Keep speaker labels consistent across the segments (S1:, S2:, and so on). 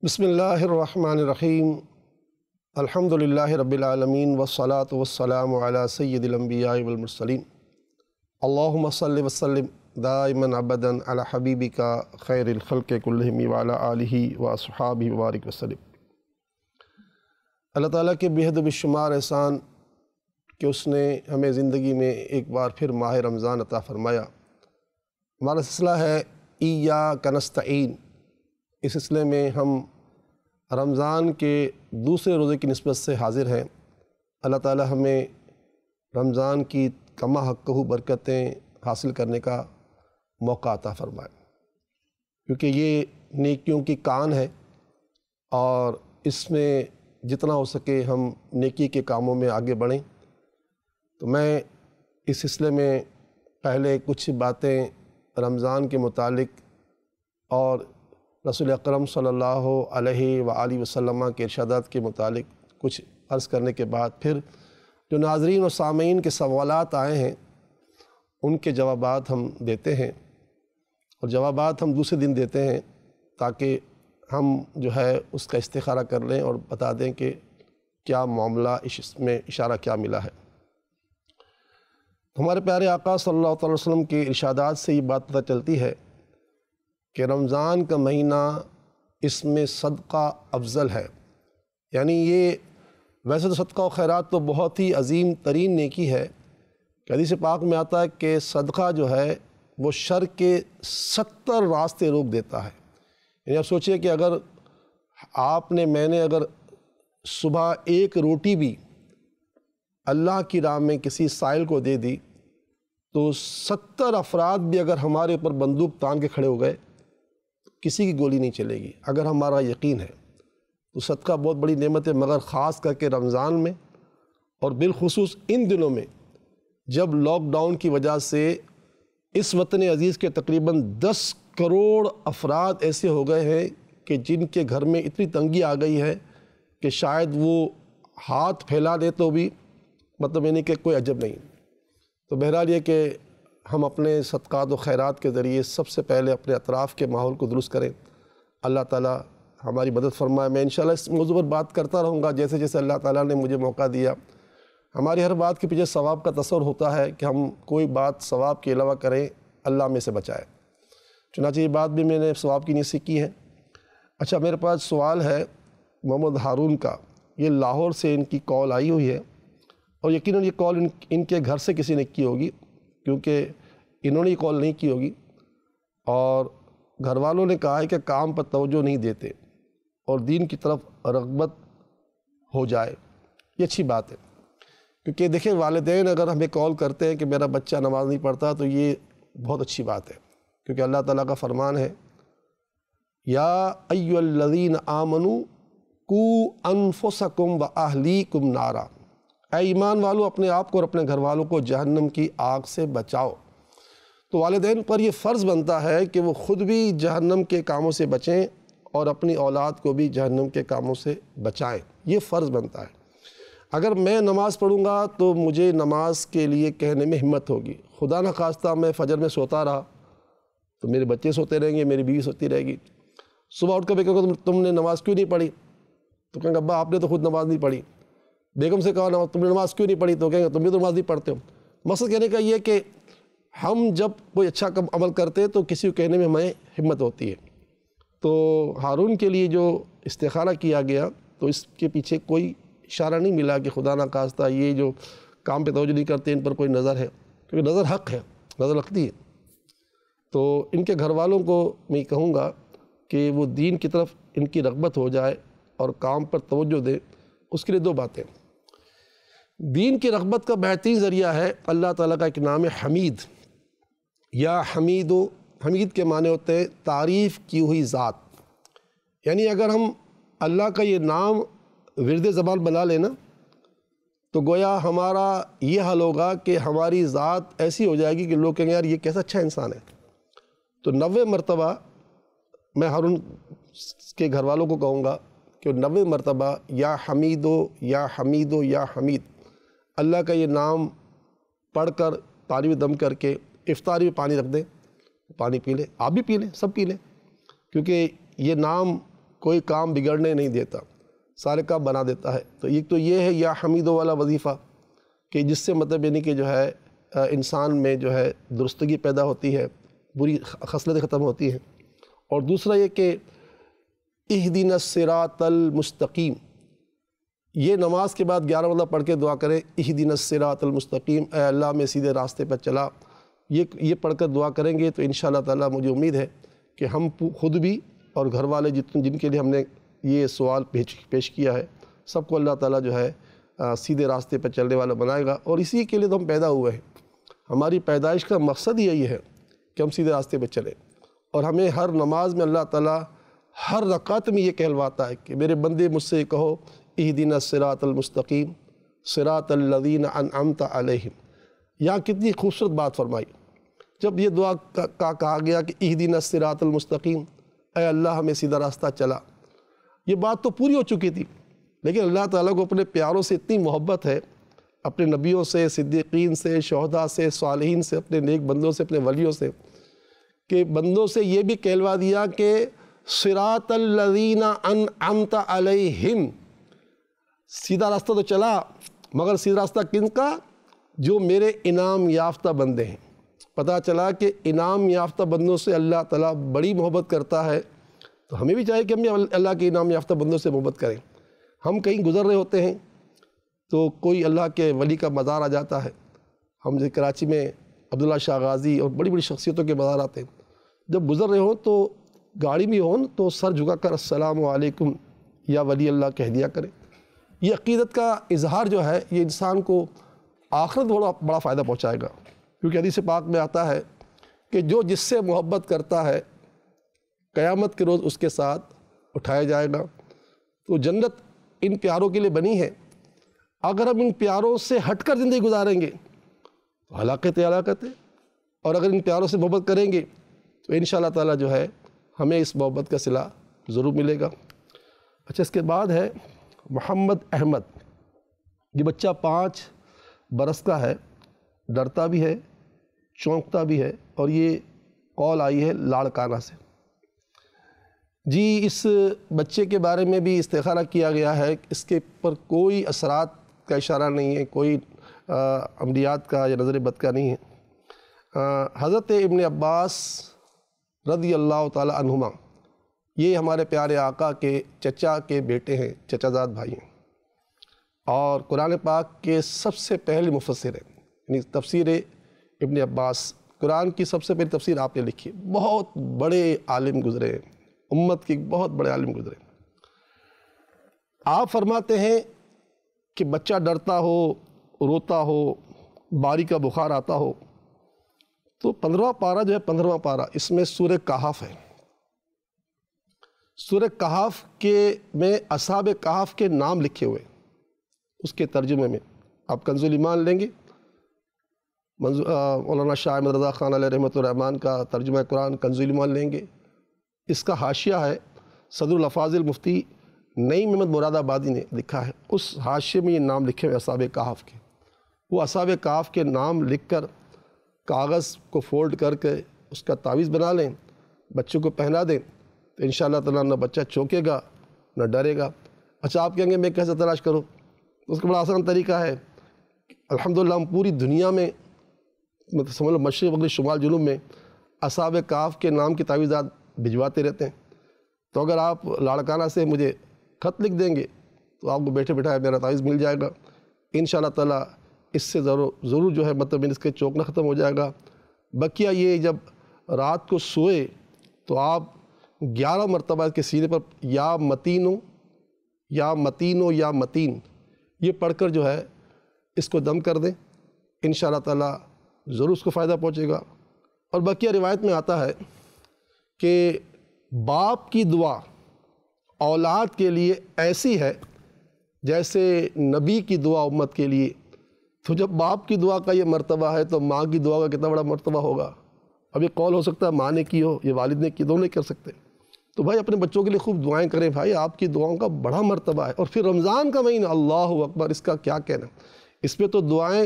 S1: بسم اللہ الرحمن الرحیم الحمدللہ رب العالمین والصلاة والسلام علی سید الانبیاء والمرسلین اللہم صلی وسلم دائما ابدا علی حبیبک خیر الخلق کلہم وعلی آلہ واصحابہ وبارک وسلم۔ اللہ تعالیٰ کے بے حد و بشمار احسان کہ اس نے ہمیں زندگی میں ایک بار پھر ماہ رمضان عطا فرمایا۔ ہمارا سلسلہ ہے ایاک نستعین۔ اس سلسلے میں ہم رمضان کے دوسرے روزے کی نسبت سے حاضر ہیں۔ اللہ تعالیٰ ہمیں رمضان کی کما حقہ برکتیں حاصل کرنے کا موقع عطا فرمائے، کیونکہ یہ نیکیوں کی کان ہے اور اس میں جتنا ہو سکے ہم نیکی کے کاموں میں آگے بڑھیں۔ تو میں اس سلسلے میں پہلے کچھ باتیں رمضان کے متعلق اور رسول اکرم صلی اللہ علیہ وآلہ وسلم کے ارشادات کے متعلق کچھ عرض کرنے کے بعد پھر جو ناظرین و سامعین کے سوالات آئے ہیں ان کے جوابات ہم دیتے ہیں، اور جوابات ہم دوسرے دن دیتے ہیں تاکہ ہم جو ہے اس کا استخارہ کر لیں اور بتا دیں کہ کیا معاملہ، اس میں اشارہ کیا ملا ہے۔ ہمارے پیارے آقا صلی اللہ علیہ وسلم کے ارشادات سے یہ بات پتہ چلتی ہے کہ رمضان کا مہینہ اس میں صدقہ افضل ہے۔ یعنی یہ ویسے تو صدقہ و خیرات تو بہت ہی عظیم ترین نیکی ہے کہ حدیث پاک میں آتا ہے کہ صدقہ جو ہے وہ شر کے 70 راستے روک دیتا ہے۔ یعنی آپ سوچئے کہ اگر میں نے اگر صبح ایک روٹی بھی اللہ کی راہ میں کسی سائل کو دے دی تو 70 افراد بھی اگر ہمارے اوپر بندوق تان کے کھڑے ہو گئے کسی کی گولی نہیں چلے گی، اگر ہمارا یقین ہے تو صدقہ بہت بڑی نعمت ہے۔ مگر خاص کر کے رمضان میں اور بالخصوص ان دنوں میں جب لاک ڈاؤن کی وجہ سے اس وطن عزیز کے تقریباً 10 کروڑ افراد ایسے ہو گئے ہیں کہ جن کے گھر میں اتنی تنگی آ گئی ہے کہ شاید وہ ہاتھ پھیلا دے تو بھی یعنی کہ کوئی عجب نہیں۔ تو بہرحال یہ کہ ہم اپنے صدقات و خیرات کے ذریعے سب سے پہلے اپنے اطراف کے ماحول کو درست کریں۔ اللہ تعالیٰ ہماری مدد فرمائے۔ میں انشاءاللہ اس موضوع پر بات کرتا رہوں گا جیسے جیسے اللہ تعالیٰ نے مجھے موقع دیا۔ ہماری ہر بات کے پیچھے ثواب کا تصور ہوتا ہے کہ ہم کوئی بات ثواب کے علاوہ کریں، اللہ میں سے بچائے۔ چنانچہ یہ بات بھی میں نے ثواب کی نیت سے کی ہے۔ اچھا، میرے پاس سوال ہے محمد ہارون کا۔ یہ لاہور سے ان کی کال آئی ہوئی ہے اور یقیناً یہ کال ان کے گھر سے کسی نے کی ہوگی، کیونکہ انہوں نے یہ کال نہیں کی ہوگی، اور گھر والوں نے کہا ہے کہ کام پر توجہ نہیں دیتے اور دین کی طرف رغبت ہو جائے۔ یہ اچھی بات ہے، کیونکہ دیکھیں والدین اگر ہمیں کال کرتے ہیں کہ میرا بچہ نماز نہیں پڑھتا تو یہ بہت اچھی بات ہے، کیونکہ اللہ تعالیٰ کا فرمان ہے یا ایھا الذین آمنوا قوا انفسکم واہلیکم نارا، اے ایمان والو اپنے آپ کو اور اپنے گھر والوں کو جہنم کی آگ سے بچاؤ۔ تو والدین پر یہ فرض بنتا ہے کہ وہ خود بھی جہنم کے کاموں سے بچیں اور اپنی اولاد کو بھی جہنم کے کاموں سے بچائیں، یہ فرض بنتا ہے۔ اگر میں نماز پڑھوں گا تو مجھے نماز کے لیے کہنے میں ہمت ہوگی۔ خدا نخواستہ میں فجر میں سوتا رہا تو میرے بچے سوتے رہیں گے، میری بیوی سوتی رہے گی۔ صبح اٹھ کر بھی کہوں گا تم نے نماز کیوں نہیں پڑھی؟ تو کہیں گے ابا آپ نے تو خود نماز نہیں پڑھی۔ بیگم سے کہا تم نے نماز کیوں نہیں پڑھی؟ تو کہیں گے تم بھی تو نماز نہیں پڑھتے ہو۔ مقصد کہنے کا یہ کہ ہم جب کوئی اچھا عمل کرتے تو کسی کو کہنے میں ہمیں ہمت ہوتی ہے۔ تو ہارون کے لیے جو استخارہ کیا گیا تو اس کے پیچھے کوئی اشارہ نہیں ملا کہ خدا نخواستہ یہ جو کام پہ توجہ نہیں کرتے ان پر کوئی نظر ہے، کیونکہ نظر حق ہے، نظر لگتی ہے۔ تو ان کے گھر والوں کو میں کہوں گا کہ وہ دین کی طرف ان کی رغبت ہو جائے اور کام پر توجہ دیں۔ اس کے لیے دو باتیں۔ دین کی رغبت کا بہترین ذریعہ ہے اللہ تعالیٰ کا ایک نام ہے حمید، یا حمید حمید کے معنی ہوتے ہیں تعریف کی ہوئی ذات۔ یعنی اگر ہم اللہ کا یہ نام ورد زبان بنا لینا تو گویا ہمارا یہ حل ہوگا کہ ہماری ذات ایسی ہو جائے گی کہ لوگ کہیں گے یار یہ کیسا اچھا انسان ہے۔ تو 90 مرتبہ میں ہارون کے گھر والوں کو کہوں گا کہ 90 مرتبہ یا حمیدو یا حمیدو یا حمید اللہ کا یہ نام پڑھ کر پانی میں دم کر کے افطاری میں پانی رکھ دیں، پانی پی لیں، آپ بھی پی لیں، سب پی لیں، کیونکہ یہ نام کوئی کام بگڑنے نہیں دیتا، سارے کام بنا دیتا ہے۔ تو ایک تو یہ ہے یا حمیدو والا وظیفہ کہ جس سے مطلب یعنی کہ جو ہے انسان میں جو ہے درستگی پیدا ہوتی ہے، بری خصلتیں ختم ہوتی ہیں۔ اور دوسرا یہ کہ اہدنا الصراط المستقیم، یہ نماز کے بعد 11 مرتبہ پڑھ کے دعا کریں، اہدنا الصراط المستقیم، اے اللہ میں سیدھے راستے پر چلا۔ یہ پڑھ کر دعا کریں گے تو انشاءاللہ تعالیٰ مجھے امید ہے کہ ہم خود بھی اور گھر والے جن کے لیے ہم نے یہ سوال پیش کیا ہے، سب کو اللہ تعالیٰ جو ہے سیدھے راستے پر چلنے والا بنائے گا۔ اور اسی کے لیے تو ہم پیدا ہوئے ہیں، ہماری پیدائش کا مقصد یہی ہے کہ ہم سیدھے راستے پہ چلیں۔ اور ہمیں ہر نماز میں اللہ تعالیٰ ہر رکعت میں یہ کہلواتا ہے کہ میرے بندے مجھ سے کہو اہدنا الصراط المستقیم صراط الذین انعمت علیہم۔ یہاں کتنی خوبصورت بات فرمائی، جب یہ دعا کا کہا گیا کہ اہدنا الصراط المستقیم، اے اللہ ہمیں سیدھا راستہ چلا، یہ بات تو پوری ہو چکی تھی، لیکن اللہ تعالیٰ کو اپنے پیاروں سے اتنی محبت ہے، اپنے نبیوں سے، صدیقین سے، شہداء سے، صالحین سے، اپنے نیک بندوں سے، اپنے ولیوں سے، کہ بندوں سے یہ بھی کہلوا دیا کہ صراط الذین انعمت علیہم، سیدھا راستہ تو چلا مگر سیدھا راستہ کن کا؟ جو میرے انعام یافتہ بندے ہیں۔ پتہ چلا کہ انعام یافتہ بندوں سے اللہ تعالیٰ بڑی محبت کرتا ہے، تو ہمیں بھی چاہیے کہ ہم اللہ کے انعام یافتہ بندوں سے محبت کریں۔ ہم کہیں گزر رہے ہوتے ہیں تو کوئی اللہ کے ولی کا مزار آ جاتا ہے، ہم کراچی میں عبداللہ شاہ غازی اور بڑی بڑی شخصیتوں کے مزار آتے ہیں، جب گزر رہے ہوں تو گاڑی میں ہوں تو سر جھکا کر السلام علیکم یا ولی اللہ کہہ دیا کریں۔ یہ عقیدت کا اظہار جو ہے یہ انسان کو آخرت بڑا فائدہ پہنچائے گا، کیونکہ حدیث پاک میں آتا ہے کہ جو جس سے محبت کرتا ہے قیامت کے روز اس کے ساتھ اٹھایا جائے گا۔ تو جنت ان پیاروں کے لیے بنی ہے، اگر ہم ان پیاروں سے ہٹ کر زندگی گزاریں گے تو ہلاکت ہے، اور اگر ان پیاروں سے محبت کریں گے تو انشاءاللہ تعالیٰ جو ہے ہمیں اس محبت کا صلہ ضرور ملے گا۔ اچھا، اس کے بعد ہے محمد احمد، یہ بچہ 5 برس کا ہے، ڈرتا بھی ہے، چونکتا بھی ہے، اور یہ کال آئی ہے لاڑکانہ سے۔ جی، اس بچے کے بارے میں بھی استخارہ کیا گیا ہے، اس کے پر کوئی اثرات کا اشارہ نہیں ہے، کوئی عملیات کا یا نظر بد کا نہیں ہے۔ حضرت ابن عباس رضی اللہ تعالی عنہما، یہ ہمارے پیارے آقا کے چچا کے بیٹے ہیں، چچا زاد بھائی ہیں، اور قرآن پاک کے سب سے پہلے مفسر ہیں، یعنی تفسیر ابن عباس، قرآن کی سب سے پہلی تفسیر آپ نے لکھی، بہت بڑے عالم گزرے ہیں، امت کے بہت بڑے عالم گزرے۔ آپ فرماتے ہیں کہ بچہ ڈرتا ہو، روتا ہو، باری کا بخار آتا ہو، تو 15واں پارہ جو ہے 15واں پارہ، اس میں سورہ کہف ہے۔ سورہ کہف میں اصحاب کہف کے نام لکھے ہوئے، اس کے ترجمے میں آپ کنز الایمان لیں گے، مولانا شاہ احمد رضا خان علیہ رحمۃ الرحمن کا ترجمہ قرآن کنز الایمان لیں گے، اس کا حاشیہ ہے صدر الافاضل مفتی نعیم احمد مراد آبادی نے لکھا ہے، اس حاشیے میں یہ نام لکھے ہوئے اصحاب کہف کے۔ وہ اصحاب کہف کے نام لکھ کر کاغذ کو فولڈ کر کے اس کا تعویذ بنا لیں، بچوں کو پہنا دیں، تو انشاءاللہ تعالیٰ نہ بچہ چونکے گا نہ ڈرے گا۔ اچھا، آپ کہیں گے میں کیسے تلاش کروں؟ اس کا بڑا آسان طریقہ ہے، الحمدللہ ہم پوری دنیا میں سمجھ لو مشرق مغرب شمال جنوب میں اصحاب کہف کے نام کی تعویذات بھجواتے رہتے ہیں، تو اگر آپ لاڑکانہ سے مجھے خط لکھ دیں گے تو آپ کو بیٹھے بیٹھائے میرا تعویذ مل جائے گا انشاءاللہ تعالیٰ۔ اس سے ضرور جو ہے مطلب اس کے چوکنا ختم ہو جائے گا۔ بقیہ یہ جب رات کو سوئے تو آپ 11 مرتبہ کے سینے پر یا متینو یا متینو یا متین یہ پڑھ کر جو ہے اس کو دم کر دیں، انشاءاللہ تعالیٰ ضرور اس کو فائدہ پہنچے گا۔ اور بقیہ روایت میں آتا ہے کہ باپ کی دعا اولاد کے لیے ایسی ہے جیسے نبی کی دعا امت کے لیے، تو جب باپ کی دعا کا یہ مرتبہ ہے تو ماں کی دعا کا کتنا بڑا مرتبہ ہوگا۔ اب یہ قول ہو سکتا ہے ماں نے کی ہو، یہ والد نے کی، دونوں نہیں کر سکتے۔ تو بھائی اپنے بچوں کے لیے خوب دعائیں کریں، بھائی آپ کی دعاؤں کا بڑا مرتبہ ہے۔ اور پھر رمضان کا مہینہ، اللہ اکبر، اس کا کیا کہنا، اس پہ تو دعائیں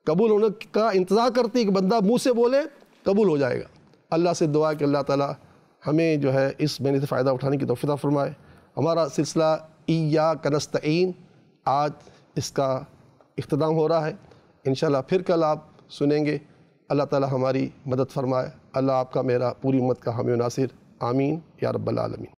S1: قبول ہونے کا انتظار کرتی ہے کہ بندہ منہ سے بولے قبول ہو جائے گا۔ اللہ سے دعا کہ اللہ تعالیٰ ہمیں جو ہے اس مہینے سے فائدہ اٹھانے کی توفیق عطا فرمائے۔ ہمارا سلسلہ ایاک نستعین آج اس کا اختتام ہو رہا ہے، انشاءاللہ پھر کل آپ سنیں گے۔ اللہ تعالی ہماری مدد فرمائے، اللہ آپ کا میرا پوری امت کا حامی و ناصر، آمین یا رب العالمین۔